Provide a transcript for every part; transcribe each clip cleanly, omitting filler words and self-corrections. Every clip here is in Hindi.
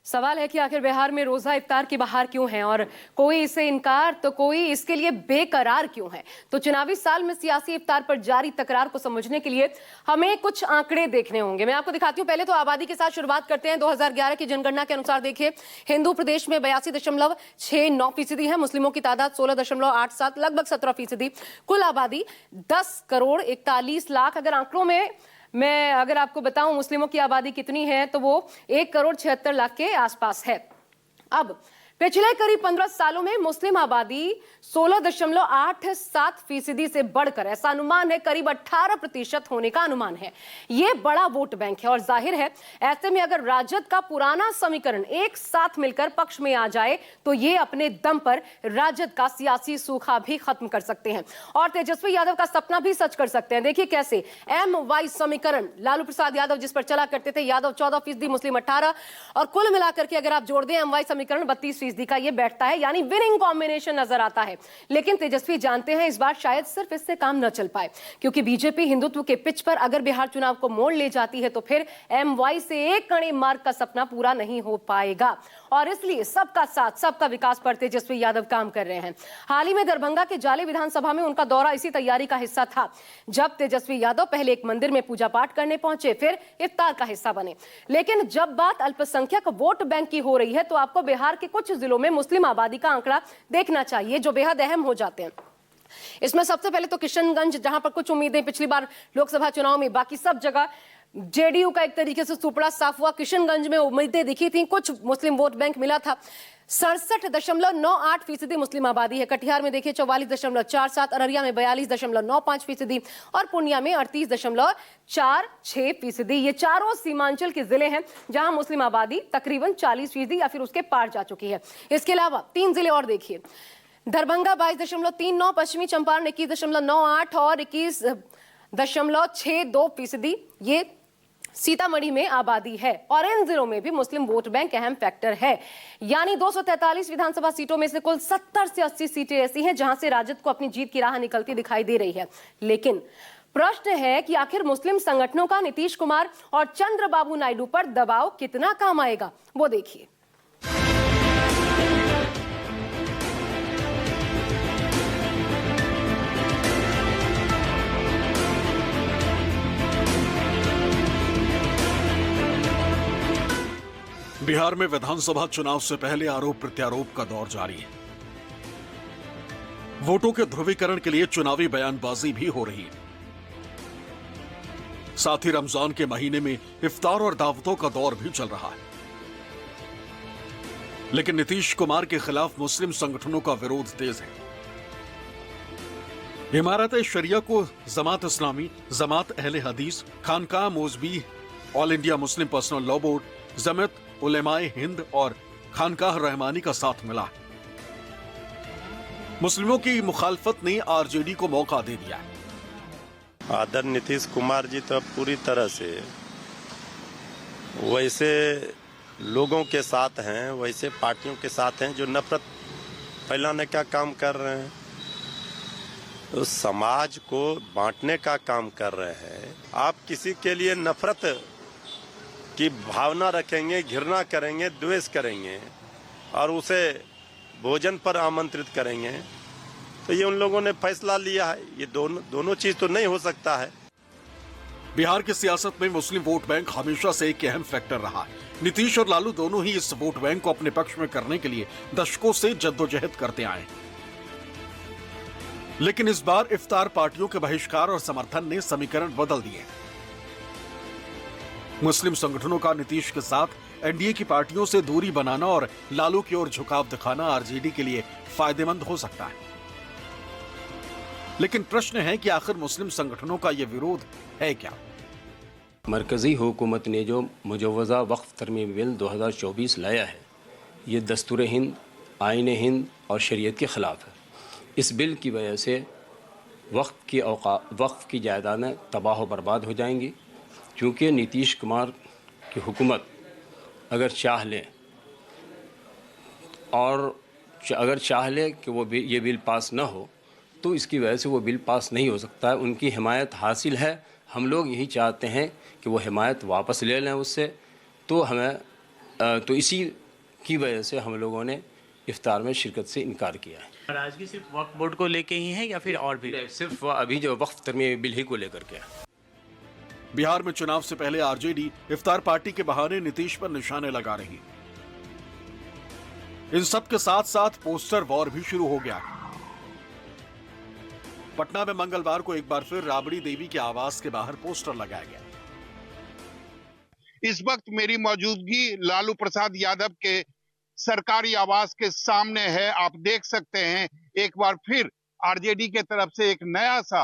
सवाल है कि आखिर बिहार में रोजा इफ्तार की बहार क्यों है और कोई इसे इनकार तो कोई इसके लिए बेकरार क्यों है। तो चुनावी साल में सियासी इफ्तार पर जारी तकरार को समझने के लिए हमें कुछ आंकड़े देखने होंगे। मैं आपको दिखाती हूं। पहले तो आबादी के साथ शुरुआत करते हैं। 2011 की जनगणना के अनुसार देखिए, हिंदू प्रदेश में 82.69% है, मुस्लिमों की तादाद 16.87, लगभग 17%। कुल आबादी 10,41,00,000। अगर आंकड़ों में मैं अगर आपको बताऊं मुस्लिमों की आबादी कितनी है तो वो 1,76,00,000 के आसपास है। अब पिछले करीब 15 सालों में मुस्लिम आबादी 16.87% से बढ़कर ऐसा अनुमान है करीब 18% होने का अनुमान है। यह बड़ा वोट बैंक है और जाहिर है ऐसे में अगर राजद का पुराना समीकरण एक साथ मिलकर पक्ष में आ जाए तो ये अपने दम पर राजद का सियासी सूखा भी खत्म कर सकते हैं और तेजस्वी यादव का सपना भी सच कर सकते हैं। देखिए कैसे MY समीकरण, लालू प्रसाद यादव जिस पर चला करते थे, यादव 14%, मुस्लिम 18, और कुल मिलाकर के अगर आप जोड़ दें MY समीकरण 32% का ये बैठता है, यानी विनिंग कॉम्बिनेशन नजर आता है। लेकिन तेजस्वी जानते हैं इस बार शायद सिर्फ इससे काम न चल पाए, क्योंकि बीजेपी हिंदुत्व के पिच पर अगर बिहार चुनाव को मोड़ ले जाती है तो फिर MY से एक कड़े मार्ग का सपना पूरा नहीं हो पाएगा और इसलिए सबका साथ सबका विकास पर तेजस्वी यादव काम कर रहे हैं। हाल ही में दरभंगा के जाले विधानसभा में उनका दौरा इसी तैयारी का हिस्सा था, जब तेजस्वी यादव पहले एक मंदिर में पूजा पाठ करने पहुंचे, फिर इफ्तार का हिस्सा बने। लेकिन जब बात अल्पसंख्यक वोट बैंक की हो रही है तो आपको बिहार के कुछ जिलों में मुस्लिम आबादी का आंकड़ा देखना चाहिए जो बेहद अहम हो जाते हैं। इसमें सबसे पहले तो किशनगंज, जहां पर कुछ उम्मीदें पिछली बार लोकसभा चुनाव में, बाकी सब जगह जेडीयू का एक तरीके से सुपड़ा साफ हुआ। किशनगंज में उम्मीदें दिखी थी, कुछ मुस्लिम वोट बैंक मिला था। 67.98% मुस्लिम आबादी है। कटिहार में देखिए 44.47, अररिया में 42.95% और पूर्णिया में 38.46%। ये चारों सीमांचल के जिले हैं जहां मुस्लिम आबादी तकरीबन 40% या फिर उसके पार जा चुकी है। इसके अलावा 3 जिले और देखिए, दरभंगा 22.39, पश्चिमी चंपारण 21.98 और 21.62%। ये सीतामढ़ी में आबादी है और इन जिलों में भी मुस्लिम वोट बैंक अहम फैक्टर है। यानी 243 विधानसभा सीटों में से कुल 70 से 80 सीटें ऐसी हैं जहां से राजद को अपनी जीत की राह निकलती दिखाई दे रही है। लेकिन प्रश्न है कि आखिर मुस्लिम संगठनों का नीतीश कुमार और चंद्रबाबू नायडू पर दबाव कितना काम आएगा, वो देखिए। बिहार में विधानसभा चुनाव से पहले आरोप प्रत्यारोप का दौर जारी है। वोटों के ध्रुवीकरण के लिए चुनावी बयानबाजी भी हो रही है। साथ ही रमजान के महीने में इफ्तार और दावतों का दौर भी चल रहा है। लेकिन नीतीश कुमार के खिलाफ मुस्लिम संगठनों का विरोध तेज है। इमारत शरिया को Jamaat Islami, Jamaat Ahle Hadees, Khanqah Moujvi, All India Muslim Personal Law Board, Jamaat Ulema-e Hind और खानकाह रहमानी का साथ मिला है। मुस्लिमों की मुखालफत ने आरजेडी को मौका दे दिया है। आदरणीय नीतीश कुमार जी तो पूरी तरह से वैसे लोगों के साथ हैं, वैसे पार्टियों के साथ हैं जो नफरत फैलाने का काम कर रहे हैं, तो समाज को बांटने का काम कर रहे हैं। आप किसी के लिए नफरत की भावना रखेंगे, घृणा करेंगे, द्वेष करेंगे और उसे भोजन पर आमंत्रित करेंगे, तो ये उन लोगों ने फैसला लिया है। ये दोनों चीज तो नहीं हो सकता है। बिहार की सियासत में मुस्लिम वोट बैंक हमेशा से एक अहम फैक्टर रहा है। नीतीश और लालू दोनों ही इस वोट बैंक को अपने पक्ष में करने के लिए दशकों से जद्दोजहद करते आए। लेकिन इस बार इफ्तार पार्टियों के बहिष्कार और समर्थन ने समीकरण बदल दिए। मुस्लिम संगठनों का नीतीश के साथ एनडीए की पार्टियों से दूरी बनाना और लालू की ओर झुकाव दिखाना आरजेडी के लिए फायदेमंद हो सकता है। लेकिन प्रश्न है कि आखिर मुस्लिम संगठनों का यह विरोध है क्या? मरकजी हुकूमत ने जो मुजव्वज़ा वक्फ तरमीम बिल 2024 लाया है, ये दस्तूर हिंद, आईन हिंद और शरीयत के ख़िलाफ़ है। इस बिल की वजह से वक्फ की जायदादें तबाह व बर्बाद हो जाएंगी, क्योंकि नीतीश कुमार की हुकूमत अगर चाह ले कि वो ये बिल पास ना हो तो इसकी वजह से वो बिल पास नहीं हो सकता है। उनकी हिमायत हासिल है। हम लोग यही चाहते हैं कि वो हिमायत वापस ले लें उससे, तो हमें तो इसी की वजह से हम लोगों ने इफ्तार में शिरकत से इनकार किया है। नाराजगी सिर्फ वक्फ बोर्ड को लेके ही है या फिर और भी? सिर्फ अभी जो वक्फ तरमीम बिल ही को लेकर के है। बिहार में चुनाव से पहले आरजेडी इफ्तार पार्टी के बहाने नीतीश पर निशाने लगा रही। इन सब के साथ साथ पोस्टर वॉर भी शुरू हो गया। पटना में मंगलवार को एक बार फिर राबड़ी देवी के आवास के बाहर पोस्टर लगाया गया। इस वक्त मेरी मौजूदगी लालू प्रसाद यादव के सरकारी आवास के सामने है। आप देख सकते हैं एक बार फिर आरजेडी के तरफ से एक नया सा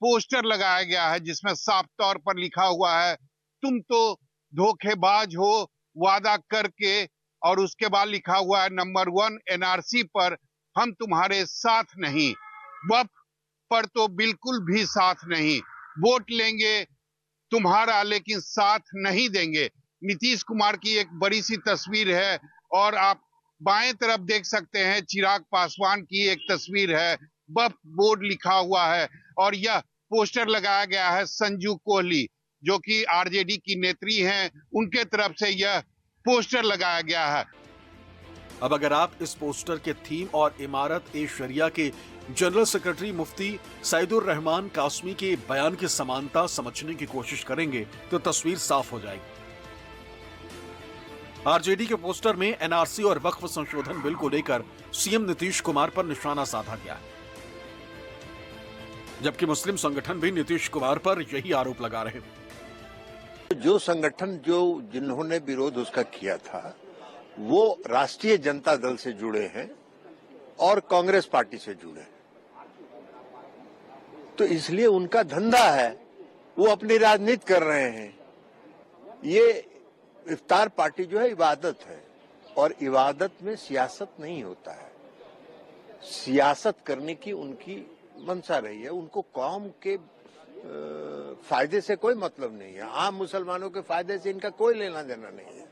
पोस्टर लगाया गया है जिसमें साफ तौर पर लिखा हुआ है, तुम तो धोखेबाज हो वादा करके, और उसके बाद लिखा हुआ है नंबर 1 एनआरसी पर हम तुम्हारे साथ नहीं, वक्फ पर तो बिल्कुल भी साथ नहीं, वोट लेंगे तुम्हारा लेकिन साथ नहीं देंगे। नीतीश कुमार की एक बड़ी सी तस्वीर है और आप बाएं तरफ देख सकते हैं चिराग पासवान की एक तस्वीर है, वक्फ बोर्ड लिखा हुआ है और यह पोस्टर लगाया गया है संजू कोहली जो कि आरजेडी की नेत्री हैं, उनके तरफ से यह पोस्टर लगाया गया है। अब अगर आप इस पोस्टर के थीम और इमारत ए शरिया के जनरल सेक्रेटरी मुफ्ती सईदुर रहमान कासमी के बयान की समानता समझने की कोशिश करेंगे तो तस्वीर साफ हो जाएगी। आरजेडी के पोस्टर में एनआरसी और वक्फ संशोधन बिल को लेकर सीएम नीतीश कुमार पर निशाना साधा गया है, जबकि मुस्लिम संगठन भी नीतीश कुमार पर यही आरोप लगा रहे हैं। जो संगठन जिन्होंने विरोध उसका किया था वो राष्ट्रीय जनता दल से जुड़े हैं और कांग्रेस पार्टी से जुड़े हैं, तो इसलिए उनका धंधा है, वो अपनी राजनीति कर रहे हैं। ये इफ्तार पार्टी जो है इबादत है और इबादत में सियासत नहीं होता है। सियासत करने की उनकी मंशा रही है, उनको कौम के फायदे से कोई मतलब नहीं है, आम मुसलमानों के फायदे से इनका कोई लेना देना नहीं है।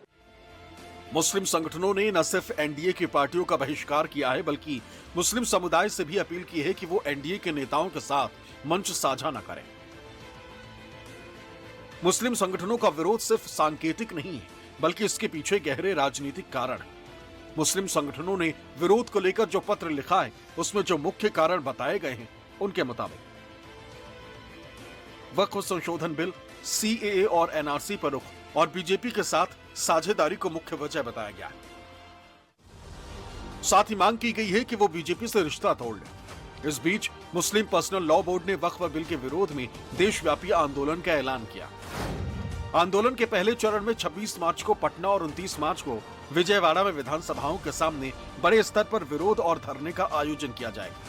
मुस्लिम संगठनों ने न सिर्फ एनडीए की पार्टियों का बहिष्कार किया है बल्कि मुस्लिम समुदाय से भी अपील की है कि वो एनडीए के नेताओं के साथ मंच साझा न करें। मुस्लिम संगठनों का विरोध सिर्फ सांकेतिक नहीं है बल्कि इसके पीछे गहरे राजनीतिक कारण है। मुस्लिम संगठनों ने विरोध को लेकर जो पत्र लिखा है उसमें जो मुख्य कारण बताए गए हैं उनके मुताबिक वक्फ संशोधन बिल, सीएए और एनआरसी पर रुख और बीजेपी के साथ साझेदारी को मुख्य वजह बताया गया है। साथ ही मांग की गई है कि वो बीजेपी से रिश्ता तोड़ ले। इस बीच मुस्लिम पर्सनल लॉ बोर्ड ने वक्फ बिल के विरोध में देशव्यापी आंदोलन का ऐलान किया। आंदोलन के पहले चरण में 26 मार्च को पटना और 29 मार्च को विजयवाड़ा में विधानसभाओं के सामने बड़े स्तर पर विरोध और धरने का आयोजन किया जाएगा।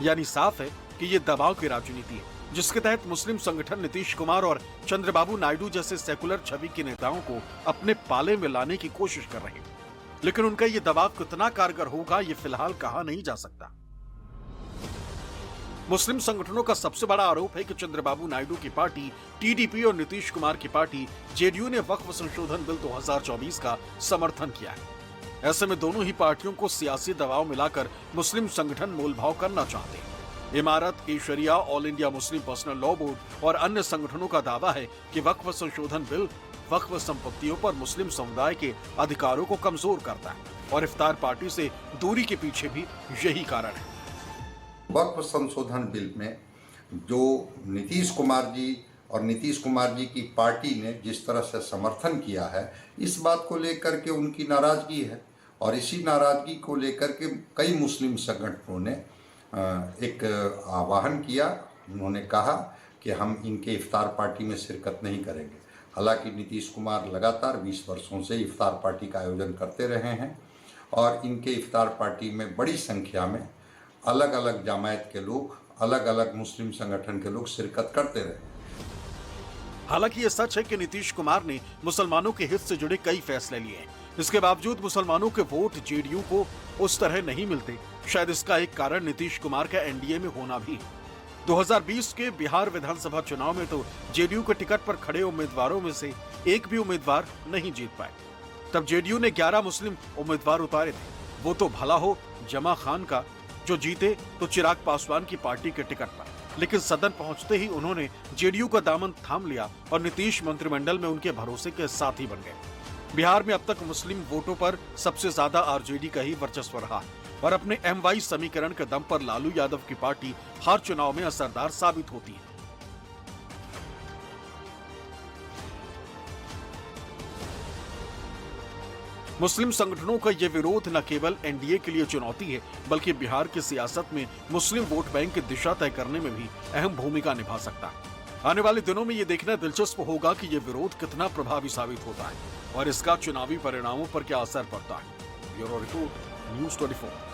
यानी साफ है कि ये दबाव की राजनीति है जिसके तहत मुस्लिम संगठन नीतीश कुमार और चंद्रबाबू नायडू जैसे सेकुलर छवि के नेताओं को अपने पाले में लाने की कोशिश कर रहे हैं, लेकिन उनका ये दबाव कितना कारगर होगा ये फिलहाल कहा नहीं जा सकता। मुस्लिम संगठनों का सबसे बड़ा आरोप है कि चंद्रबाबू नायडू की पार्टी टीडीपी और नीतीश कुमार की पार्टी जेडीयू ने वक्फ संशोधन बिल 2024 का समर्थन किया है। ऐसे में दोनों ही पार्टियों को सियासी दबाव मिलाकर मुस्लिम संगठन मोलभाव करना चाहते हैं। Imarat e Shariah, All India Muslim Personal Law Board और अन्य संगठनों का दावा है कि वक्फ संशोधन बिल वक्फ संपत्तियों पर मुस्लिम समुदाय के अधिकारों को कमजोर करता है और इफ्तार पार्टी से दूरी के पीछे भी यही कारण है। वक्फ संशोधन बिल में जो नीतीश कुमार जी और नीतीश कुमार जी की पार्टी ने जिस तरह से समर्थन किया है, इस बात को लेकर के उनकी नाराजगी है और इसी नाराजगी को लेकर के कई मुस्लिम संगठनों ने एक आह्वान किया। उन्होंने कहा कि हम इनके इफ्तार पार्टी में शिरकत नहीं करेंगे। हालांकि नीतीश कुमार लगातार 20 वर्षों से इफ्तार पार्टी का आयोजन करते रहे हैं और इनके इफ्तार पार्टी में बड़ी संख्या में अलग अलग जमात के लोग, अलग अलग मुस्लिम संगठन के लोग शिरकत करते रहे। हालांकि ये सच है कि नीतीश कुमार ने मुसलमानों के हित से जुड़े कई फैसले लिए हैं। इसके बावजूद मुसलमानों के वोट जेडीयू को उस तरह नहीं मिलते। शायद इसका एक कारण नीतीश कुमार का एनडीए में होना भी है। 2020 के बिहार विधानसभा चुनाव में तो जेडीयू के टिकट पर खड़े उम्मीदवारों में से एक भी उम्मीदवार नहीं जीत पाए। तब जेडीयू ने 11 मुस्लिम उम्मीदवार उतारे थे। वो तो भला हो जमा खान का, जो जीते तो चिराग पासवान की पार्टी के टिकट पर। लेकिन सदन पहुंचते ही उन्होंने जेडीयू का दामन थाम लिया और नीतीश मंत्रिमंडल में उनके भरोसे के साथी बन गए। बिहार में अब तक मुस्लिम वोटों पर सबसे ज्यादा आरजेडी का ही वर्चस्व रहा है और अपने MY समीकरण के दम पर लालू यादव की पार्टी हर चुनाव में असरदार साबित होती है। मुस्लिम संगठनों का ये विरोध न केवल एनडीए के लिए चुनौती है, बल्कि बिहार की सियासत में मुस्लिम वोट बैंक की दिशा तय करने में भी अहम भूमिका निभा सकता है। आने वाले दिनों में ये देखना दिलचस्प होगा कि ये विरोध कितना प्रभावी साबित होता है और इसका चुनावी परिणामों पर क्या असर पड़ता है। Bureau report, News 24।